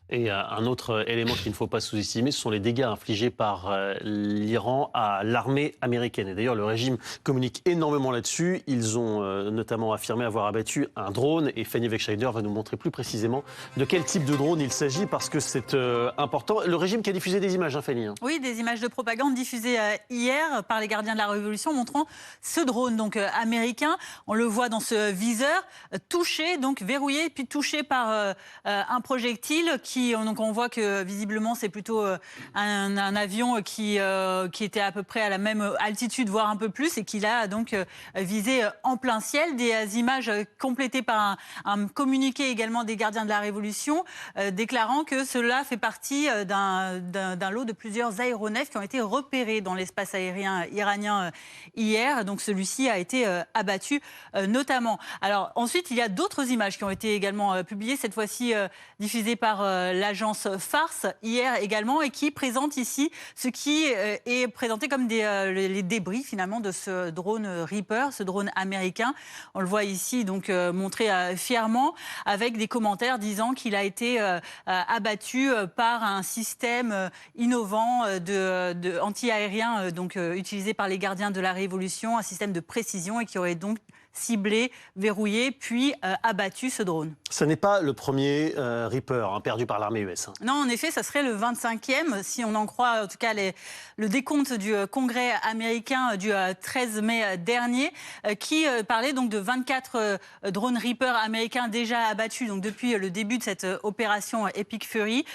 Et un autre élément qu'il ne faut pas sous-estimer, ce sont les dégâts infligés par l'Iran à l'armée américaine. Et d'ailleurs, le régime communique énormément là-dessus. Ils ont notamment affirmé avoir abattu un drone. Et Fanny Wegscheider va nous montrer plus précisément de quel type de drone il s'agit, parce que c'est important. Le régime qui a diffusé des images, hein, Fanny. Oui, des images de propagande diffusées hier par les gardiens de la Révolution montrant ce drone donc américain. On le voit dans ce viseur, touché, donc verrouillé, puis touché par un projectile donc on voit que visiblement c'est plutôt un avion qui était à peu près à la même altitude, voire un peu plus, et qui l'a donc visé en plein ciel. Des images complétées par un communiqué également des gardiens de la Révolution déclarant que cela fait partie d'un lot de plusieurs aéronefs qui ont été repérés dans l'espace aérien iranien hier. Donc celui-ci a été abattu notamment. Alors ensuite, il y a d'autres images qui ont été également publiées, cette fois-ci diffusées par l'agence Farse hier également, et qui présente ici ce qui est présenté comme les débris finalement de ce drone Reaper, ce drone américain. On le voit ici donc montré fièrement, avec des commentaires disant qu'il a été abattu par un système innovant de anti-aérien utilisé par les gardiens de la Révolution, un système de précision, et qui aurait donc ciblé, verrouillé, puis abattu ce drone. Ce n'est pas le premier Reaper perdu par l'armée US. Non, en effet, ça serait le 25e, si on en croit en tout cas le décompte du Congrès américain du 13 mai dernier, qui parlait donc de 24 drones Reaper américains déjà abattus donc depuis le début de cette opération Epic Fury,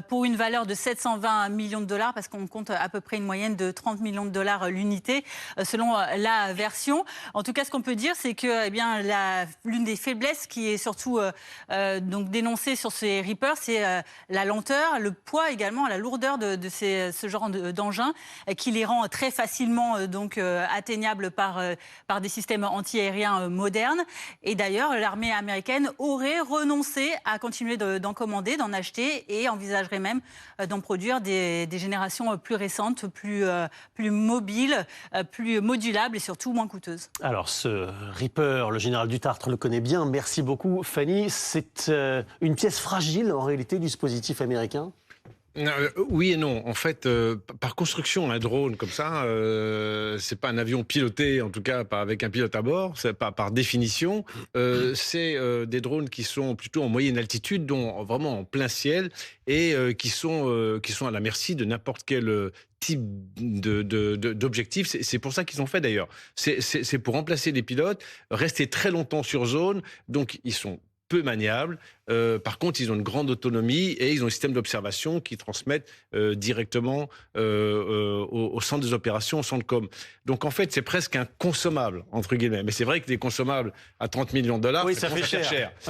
pour une valeur de 720 millions de dollars, parce qu'on compte à peu près une moyenne de 30 millions de dollars l'unité, selon la version. En tout cas, ce qu'on peut dire, c'est que l'une des faiblesses qui est surtout donc dénoncée sur ces Reapers, c'est la lenteur, le poids également, la lourdeur de ce genre d'engin, qui les rend très facilement atteignables par des systèmes anti-aériens modernes. Et d'ailleurs, l'armée américaine aurait renoncé à continuer d'en commander, d'en acheter, et envisagerait même d'en produire des générations plus récentes, plus mobiles, plus modulables et surtout moins coûteuses. Alors, ce Reaper, le général Dutartre le connaît bien. Merci beaucoup, Fanny. C'est une pièce fragile, en réalité, du dispositif américain? Oui et non. En fait, par construction, un drone comme ça, c'est pas un avion piloté, en tout cas pas avec un pilote à bord. C'est pas par définition. C'est des drones qui sont plutôt en moyenne altitude, donc vraiment en plein ciel, et qui sont à la merci de n'importe quel type d'objectif. C'est pour ça qu'ils ont fait d'ailleurs. C'est pour remplacer les pilotes, rester très longtemps sur zone. Donc ils sont peu maniables. Par contre, ils ont une grande autonomie, et ils ont un système d'observation qui transmettent directement au centre des opérations, au centre com. Donc en fait, c'est presque un consommable, entre guillemets. Mais c'est vrai que des consommables à 30 millions de dollars, oui, ça fait cher. cher. Ouais.